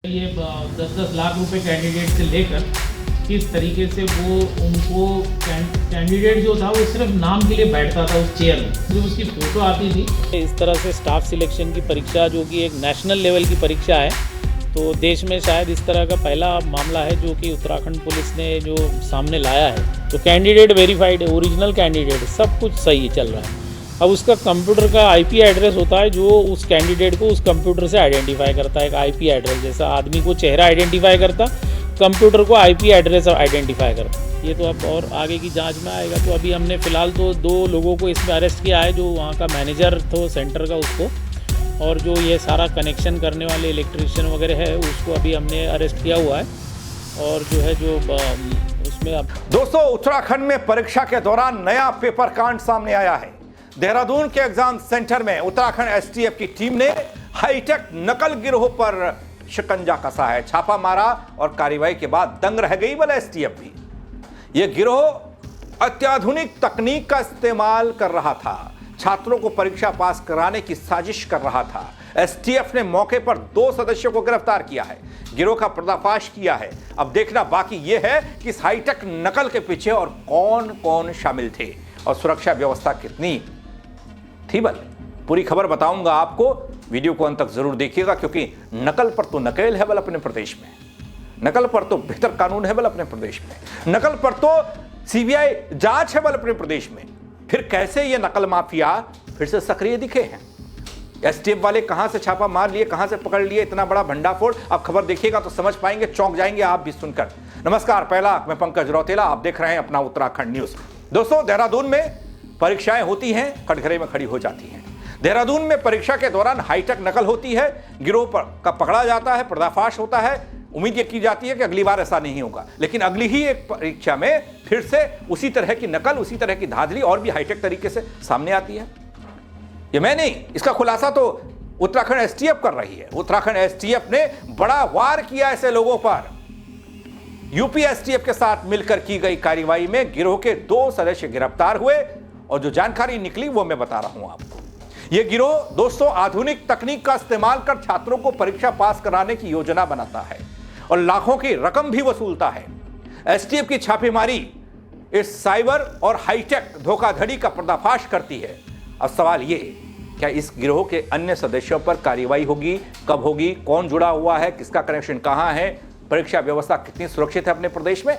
ये 10-10 लाख रुपए कैंडिडेट से लेकर किस तरीके से वो उनको कैंडिडेट जो था वो सिर्फ नाम के लिए बैठता था उस चेयर में, सिर्फ उसकी फ़ोटो आती थी। इस तरह से स्टाफ सिलेक्शन की परीक्षा जो कि एक नेशनल लेवल की परीक्षा है, तो देश में शायद इस तरह का पहला मामला है जो कि उत्तराखंड पुलिस ने जो सामने लाया है। तो कैंडिडेट वेरीफाइड है, ओरिजिनल कैंडिडेट, सब कुछ सही चल रहा है। अब उसका कंप्यूटर का आईपी एड्रेस होता है जो उस कैंडिडेट को उस कंप्यूटर से आइडेंटिफाई करता है। एक आईपी एड्रेस, जैसा आदमी को चेहरा आइडेंटिफाई करता, कंप्यूटर को आईपी एड्रेस आइडेंटिफाई करता। ये तो अब और आगे की जांच में आएगा। तो अभी हमने फ़िलहाल तो 2 लोगों को इसमें अरेस्ट किया है, जो वहाँ का मैनेजर था सेंटर का उसको, और जो ये सारा कनेक्शन करने वाले इलेक्ट्रीशियन वगैरह है उसको अभी हमने अरेस्ट किया हुआ है। और जो है जो उसमें अब दोस्तों, उत्तराखंड में परीक्षा के दौरान नया पेपर कांड सामने आया है। देहरादून के एग्जाम सेंटर में उत्तराखंड एसटीएफ की टीम ने हाईटेक नकल गिरोह पर शिकंजा कसा है, छापा मारा और कार्रवाई के बाद दंग रह गई वाला एसटीएफ भी। यह गिरोह अत्याधुनिक तकनीक का इस्तेमाल कर रहा था, छात्रों को परीक्षा पास कराने की साजिश कर रहा था। एसटीएफ ने मौके पर 2 सदस्यों को गिरफ्तार किया है, गिरोह का पर्दाफाश किया है। अब देखना बाकी यह है कि इस हाईटेक नकल के पीछे और कौन कौन शामिल थे और सुरक्षा व्यवस्था कितनी थी। बल पूरी खबर बताऊंगा आपको, वीडियो को अंत तक जरूर देखिएगा, क्योंकि नकल पर तो नकेल है बल अपने प्रदेश में, नकल पर तो बेहतर कानून है बल अपने प्रदेश में, नकल पर तो सीबीआई जांच है बल अपने प्रदेश में। फिर कैसे ये नकल माफिया फिर से सक्रिय दिखे हैं? एसटीएफ वाले कहां से छापा मार लिए, कहां से पकड़ लिए, इतना बड़ा भंडाफोड़। अब खबर देखिएगा तो समझ पाएंगे, चौंक जाएंगे आप भी सुनकर। नमस्कार, पहला मैं पंकज रौतेला, आप देख रहे हैं अपना उत्तराखंड न्यूज। दोस्तों, देहरादून में परीक्षाएं होती हैं, कटघरे में खड़ी हो जाती हैं। देहरादून में परीक्षा के दौरान हाईटेक नकल होती है, गिरोह पर का पकड़ा जाता है, पर्दाफाश होता है। उम्मीद ये की जाती है कि अगली बार ऐसा नहीं होगा, लेकिन अगली ही एक परीक्षा में फिर से उसी तरह की नकल, उसी तरह की धांधली और भी हाईटेक तरीके से सामने आती है। ये मैं नहीं, इसका खुलासा तो उत्तराखंड एसटीएफ कर रही है। उत्तराखंड एसटीएफ ने बड़ा वार किया ऐसे लोगों पर। यूपी एसटीएफ के साथ मिलकर की गई कार्रवाई में गिरोह के 2 सदस्य गिरफ्तार हुए, और जो जानकारी निकली वो मैं बता रहा हूं आपको। यह गिरोह दोस्तों आधुनिक तकनीक का इस्तेमाल कर छात्रों को परीक्षा पास कराने की योजना बनाता है और लाखों की रकम भी वसूलता है। एसटीएफ की छापेमारी इस साइबर और हाईटेक धोखाधड़ी का पर्दाफाश करती है। अब सवाल ये, क्या इस गिरोह के अन्य सदस्यों पर कार्रवाई होगी? कब होगी? कौन जुड़ा हुआ है? किसका कनेक्शन कहां है? परीक्षा व्यवस्था कितनी सुरक्षित है अपने प्रदेश में?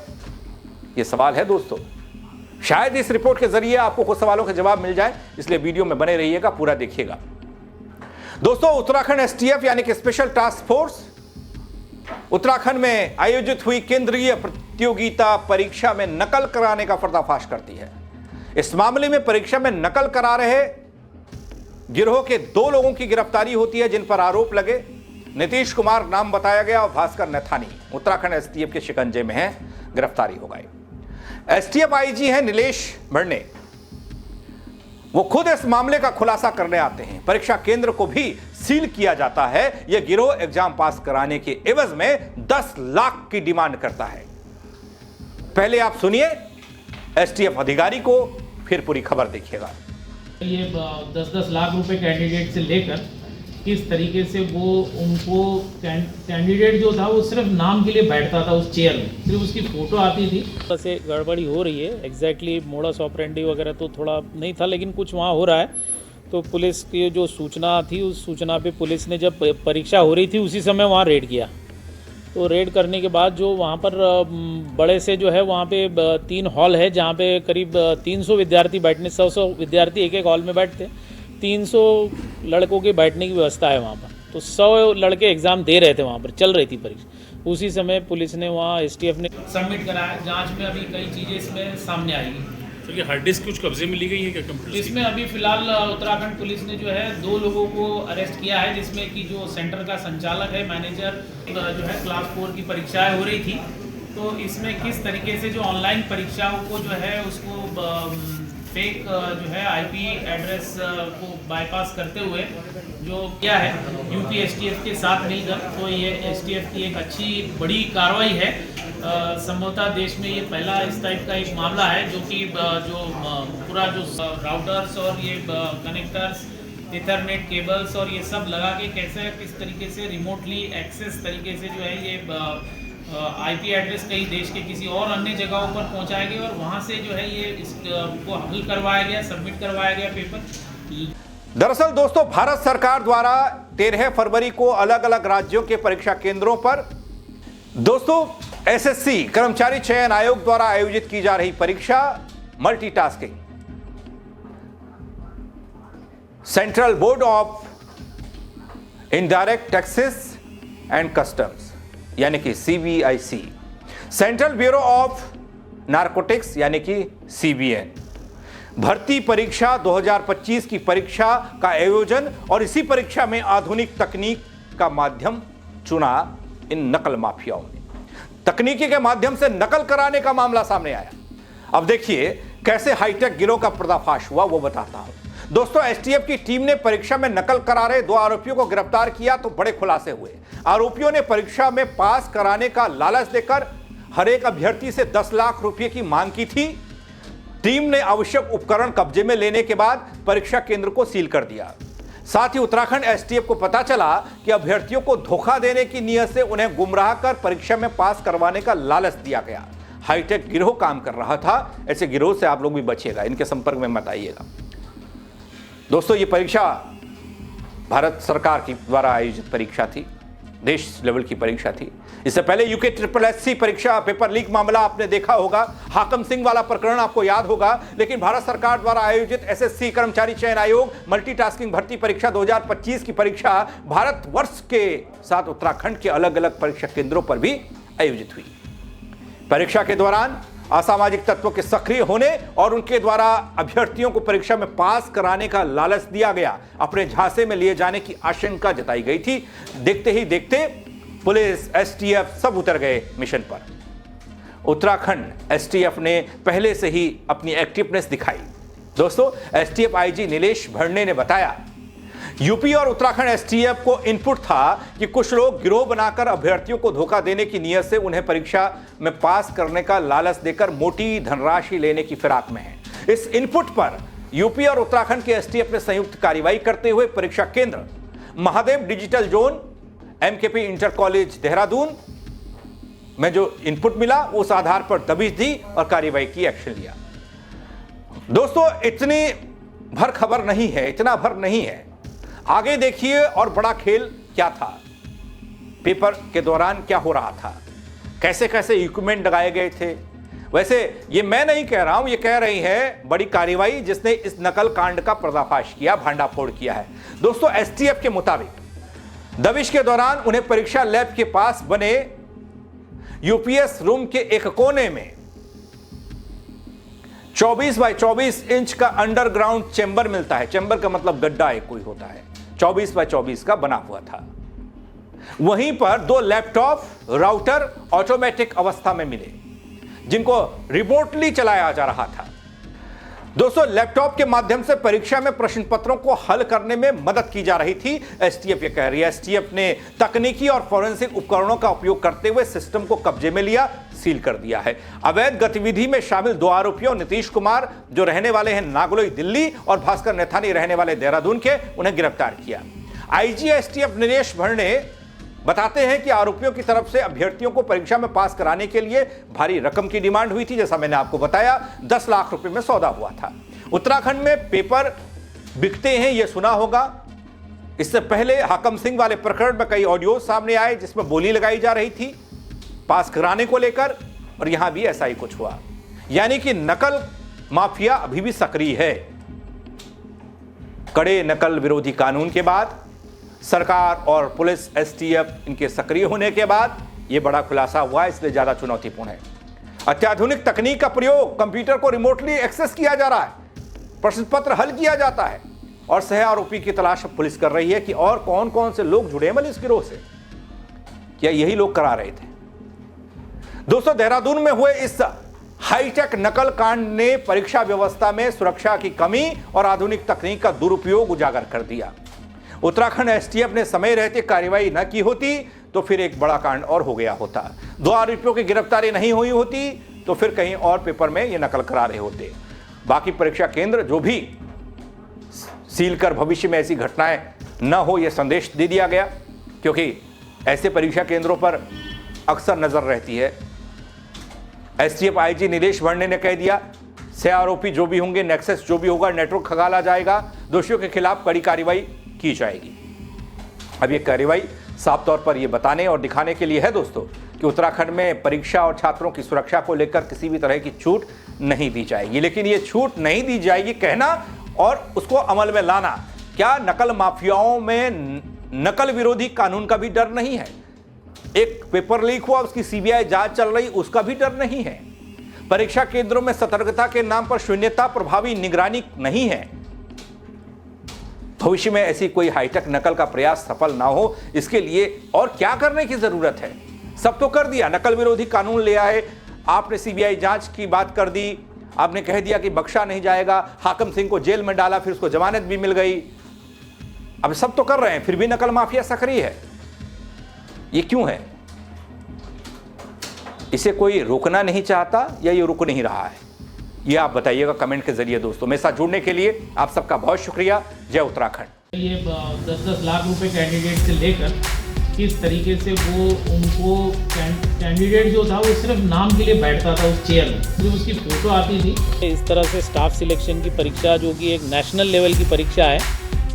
यह सवाल है दोस्तों। शायद इस रिपोर्ट के जरिए आपको कुछ सवालों के जवाब मिल जाए, इसलिए वीडियो में बने रहिएगा, पूरा देखिएगा। दोस्तों, उत्तराखंड एसटीएफ यानी कि स्पेशल टास्क फोर्स उत्तराखंड में आयोजित हुई केंद्रीय प्रतियोगिता परीक्षा में नकल कराने का पर्दाफाश करती है। इस मामले में परीक्षा में नकल करा रहे गिरोह के 2 लोगों की गिरफ्तारी होती है, जिन पर आरोप लगे। नीतीश कुमार नाम बताया गया और भास्कर नथानी उत्तराखंड एसटीएफ के शिकंजे में है, गिरफ्तारी हो गई। एसटीएफ आईजी हैं नीलेश बर्णे, वो खुद इस मामले का खुलासा करने आते हैं। परीक्षा केंद्र को भी सील किया जाता है। यह गिरोह एग्जाम पास कराने के एवज में 10 लाख की डिमांड करता है। पहले आप सुनिए एसटीएफ अधिकारी को, फिर पूरी खबर देखिएगा। ये 10-10 लाख रुपए कैंडिडेट से लेकर किस तरीके से वो उनको कैंडिडेट जो था वो सिर्फ नाम के लिए बैठता था उस चेयर में, सिर्फ उसकी फ़ोटो आती थी। वैसे गड़बड़ी हो रही है, एग्जैक्टली मोडस ऑपरेंडी वगैरह तो थोड़ा नहीं था, लेकिन कुछ वहाँ हो रहा है। तो पुलिस की जो सूचना थी, उस सूचना पे पुलिस ने जब परीक्षा हो रही थी उसी समय वहाँ रेड किया। तो रेड करने के बाद जो वहाँ पर बड़े से जो है वहाँ पे 3 हॉल है, जहाँ पे करीब 300 विद्यार्थी बैठने, 100 विद्यार्थी एक हॉल में बैठते, 300 लड़कों के बैठने की व्यवस्था है वहाँ पर। तो 100 लड़के एग्ज़ाम दे रहे थे, वहाँ पर चल रही थी परीक्षा। उसी समय पुलिस ने वहाँ एसटीएफ ने सबमिट कराया। जांच में अभी कई चीज़ें इसमें सामने आएगी। तो ये हार्ड डिस्क कुछ कब्जे में ली गई है क्या कंप्यूटर? इसमें अभी फिलहाल उत्तराखंड पुलिस ने जो है 2 लोगों को अरेस्ट किया है, जिसमें कि जो सेंटर का संचालक है, मैनेजर, जो है क्लास 4 की परीक्षाएँ हो रही थी। तो इसमें किस तरीके से जो ऑनलाइन परीक्षाओं को जो है उसको फेक जो है आईपी एड्रेस को बाईपास करते हुए जो किया है यूपी एसटीएफ के साथ मिलकर, तो ये एसटीएफ की एक अच्छी बड़ी कार्रवाई है। संभवतः देश में ये पहला इस टाइप का एक मामला है जो कि जो पूरा जो राउटर्स और ये कनेक्टर्स इथरनेट केबल्स और ये सब लगा के कैसे किस तरीके से रिमोटली एक्सेस तरीके से जो है ये आईपी एड्रेस कई देश के किसी और अन्य जगहों पर पहुंचाया गया और वहां से जो है ये इसको हल करवाया गया, सबमिट करवाया गया पेपर। दरअसल दोस्तों, भारत सरकार द्वारा 13 फरवरी को अलग अलग राज्यों के परीक्षा केंद्रों पर दोस्तों एसएससी कर्मचारी चयन आयोग द्वारा आयोजित की जा रही परीक्षा multitasking central board of indirect taxes and customs यानी कि CBIC, central bureau of narcotics यानी कि CBN, भर्ती परीक्षा 2025 की परीक्षा का आयोजन और इसी परीक्षा में आधुनिक तकनीक का माध्यम चुना इन नकल माफियाओं ने। तकनीकी के माध्यम से नकल कराने का मामला सामने आया। अब देखिए कैसे हाईटेक गिरोह का पर्दाफाश हुआ, वो बताता हूं। दोस्तों, STF की टीम ने परीक्षा में नकल करा रहे 2 आरोपियों को गिरफ्तार किया तो बड़े खुलासे हुए। आरोपियों ने परीक्षा में पास कराने का लालच देकर हर एक अभ्यर्थी से 10 लाख रुपए की मांग की थी। टीम ने आवश्यक उपकरण कब्जे में लेने के बाद परीक्षा केंद्र को सील कर दिया। साथ ही उत्तराखंड STF को पता चला कि अभ्यर्थियों को धोखा देने की नीयत से उन्हें गुमराह कर परीक्षा में पास करवाने का लालच दिया गया। हाईटेक गिरोह काम कर रहा था। ऐसे गिरोह से आप लोग भी बचिएगा, इनके संपर्क में मत आइएगा। दोस्तों, ये परीक्षा भारत सरकार की द्वारा आयोजित परीक्षा थी, देश लेवल की परीक्षा थी। इससे पहले UKSSC परीक्षा पेपर लीक मामला आपने देखा होगा, हाकम सिंह वाला प्रकरण आपको याद होगा। लेकिन भारत सरकार द्वारा आयोजित SSC कर्मचारी चयन आयोग मल्टीटास्किंग भर्ती परीक्षा 2025 की परीक्षा भारतवर्ष के साथ उत्तराखंड के अलग अलग परीक्षा केंद्रों पर भी आयोजित हुई। परीक्षा के दौरान असामाजिक तत्वों के सक्रिय होने और उनके द्वारा अभ्यर्थियों को परीक्षा में पास कराने का लालच दिया गया, अपने झांसे में लिए जाने की आशंका जताई गई थी। देखते ही देखते पुलिस, STF सब उतर गए मिशन पर। उत्तराखंड STF ने पहले से ही अपनी एक्टिवनेस दिखाई। दोस्तों, STF IG नीलेश भरणे ने बताया, यूपी और उत्तराखंड STF को इनपुट था कि कुछ लोग गिरोह बनाकर अभ्यर्थियों को धोखा देने की नीयत से उन्हें परीक्षा में पास करने का लालच देकर मोटी धनराशि लेने की फिराक में है। इस इनपुट पर यूपी और उत्तराखंड के STF ने संयुक्त कार्रवाई करते हुए परीक्षा केंद्र Mahadev digital zone MKP inter college Dehradun में जो इनपुट मिला उस आधार पर दबिश दी और कार्रवाई की, एक्शन लिया। दोस्तों, इतनी भर खबर नहीं है, इतना भर नहीं है। आगे देखिए और बड़ा खेल क्या था, पेपर के दौरान क्या हो रहा था, कैसे कैसे इक्विपमेंट लगाए गए थे। वैसे ये मैं नहीं कह रहा हूं, ये कह रही है बड़ी कार्रवाई जिसने इस नकल कांड का पर्दाफाश किया, भांडाफोड़ किया है। दोस्तों, STF के मुताबिक दबिश के दौरान उन्हें परीक्षा लैब के पास बने UPS रूम के एक कोने में 24 बाय 24 इंच का अंडरग्राउंड चेंबर मिलता है। चेंबर का मतलब गड्ढा है, कोई होता है, 24 बाय 24 का बना हुआ था। वहीं पर 2 लैपटॉप राउटर ऑटोमेटिक अवस्था में मिले, जिनको रिमोटली चलाया जा रहा था। दोस्तों, लैपटॉप के माध्यम से परीक्षा में प्रश्न पत्रों को हल करने में मदद की जा रही थी। STF ये कह रही है। STF ने तकनीकी और फोरेंसिक उपकरणों का उपयोग करते हुए सिस्टम को कब्जे में लिया, सील कर दिया है। अवैध गतिविधि में शामिल 2 आरोपियों नीतीश कुमार जो रहने वाले हैं नागलोई दिल्ली और भास्कर नेथानी रहने वाले देहरादून के, उन्हें गिरफ्तार किया। IG STF नीलेश भरणे बताते हैं कि आरोपियों की तरफ से अभ्यर्थियों को परीक्षा में पास कराने के लिए भारी रकम की डिमांड हुई थी। जैसा मैंने आपको बताया, 10 लाख रुपए में सौदा हुआ था। उत्तराखंड में पेपर बिकते हैं यह सुना होगा। इससे पहले हाकम सिंह वाले प्रकरण में कई ऑडियो सामने आए जिसमें बोली लगाई जा रही थी पास कराने को लेकर, और यहां भी ऐसा ही कुछ हुआ। यानी कि नकल माफिया अभी भी सक्रिय है। कड़े नकल विरोधी कानून के बाद, सरकार और पुलिस STF इनके सक्रिय होने के बाद यह बड़ा खुलासा हुआ, इसलिए ज्यादा चुनौतीपूर्ण है। अत्याधुनिक तकनीक का प्रयोग, कंप्यूटर को रिमोटली एक्सेस किया जा रहा है, प्रश्न पत्र हल किया जाता है और सह आरोपी की तलाश पुलिस कर रही है कि और कौन कौन से लोग जुड़े हैं इस गिरोह से। क्या यही लोग करा रहे थे? दोस्तों, देहरादून में हुए इस हाईटेक नकल कांड ने परीक्षा व्यवस्था में सुरक्षा की कमी और आधुनिक तकनीक का दुरुपयोग उजागर कर दिया। उत्तराखंड STF ने समय रहते कार्रवाई न की होती तो फिर एक बड़ा कांड और हो गया होता। 2 आरोपियों की गिरफ्तारी नहीं हुई होती तो फिर कहीं और पेपर में ये नकल करा रहे होते। बाकी परीक्षा केंद्र जो भी सील कर भविष्य में ऐसी घटनाएं न हो यह संदेश दे दिया गया, क्योंकि ऐसे परीक्षा केंद्रों पर अक्सर नजर रहती है। एसटीएफ आईजी नीलेश वर्णे ने कह दिया, से आरोपी जो भी होंगे, नेक्सस जो भी होगा, नेटवर्क खंगाला जाएगा, दोषियों के खिलाफ कड़ी कार्रवाई की जाएगी। अब ये कार्रवाई साफ तौर पर यह बताने और दिखाने के लिए है दोस्तों कि उत्तराखंड में परीक्षा और छात्रों की सुरक्षा को लेकर किसी भी तरह की छूट नहीं दी जाएगी। लेकिन ये छूट नहीं दी जाएगी कहना और उसको अमल में लाना, क्या नकल माफियाओं में नकल विरोधी कानून का भी डर नहीं है? एक पेपर लीक हुआ, उसकी सीबीआई जांच चल रही, उसका भी डर नहीं है? परीक्षा केंद्रों में सतर्कता के नाम पर शून्यता, प्रभावी निगरानी नहीं है? भविष्य में ऐसी कोई हाईटेक नकल का प्रयास सफल ना हो, इसके लिए और क्या करने की जरूरत है? सब तो कर दिया, नकल विरोधी कानून ले आए, आपने सीबीआई जांच की बात कर दी, आपने कह दिया कि बख्शा नहीं जाएगा, हाकम सिंह को जेल में डाला, फिर उसको जमानत भी मिल गई। अब सब तो कर रहे हैं, फिर भी नकल माफिया सक्रिय है। ये क्यों है? इसे कोई रोकना नहीं चाहता या ये रुक नहीं रहा है? ये आप बताइएगा कमेंट के जरिए दोस्तों। मेरे साथ जुड़ने के लिए आप सबका बहुत शुक्रिया। जय उत्तराखंड। ये 10-10 लाख रुपए कैंडिडेट से लेकर किस तरीके से वो उनको कैंडिडेट जो था वो सिर्फ नाम के लिए बैठता था उस चेयर में, जो उसकी फोटो आती थी। इस तरह से स्टाफ सिलेक्शन की परीक्षा, जो कि एक नेशनल लेवल की परीक्षा है,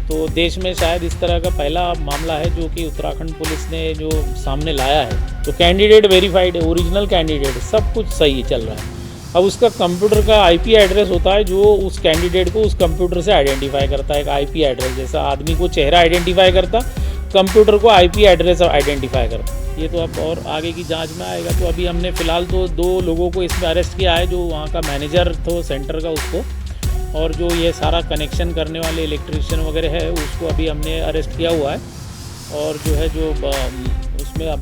तो देश में शायद इस तरह का पहला मामला है जो कि उत्तराखंड पुलिस ने जो सामने लाया है। तो कैंडिडेट वेरीफाइड है, ओरिजिनल कैंडिडेट, सब कुछ सही चल रहा है। अब उसका कंप्यूटर का आईपी एड्रेस होता है जो उस कैंडिडेट को उस कंप्यूटर से आइडेंटिफाई करता है। एक आईपी एड्रेस, जैसा आदमी को चेहरा आइडेंटिफाई करता, कंप्यूटर को आईपी एड्रेस आइडेंटिफाई करता। ये तो अब और आगे की जांच में आएगा। तो अभी हमने फ़िलहाल तो 2 लोगों को इसमें अरेस्ट किया है, जो वहाँ का मैनेजर था सेंटर का उसको, और जो ये सारा कनेक्शन करने वाले इलेक्ट्रीशियन वगैरह है उसको अभी हमने अरेस्ट किया हुआ है। और जो है जो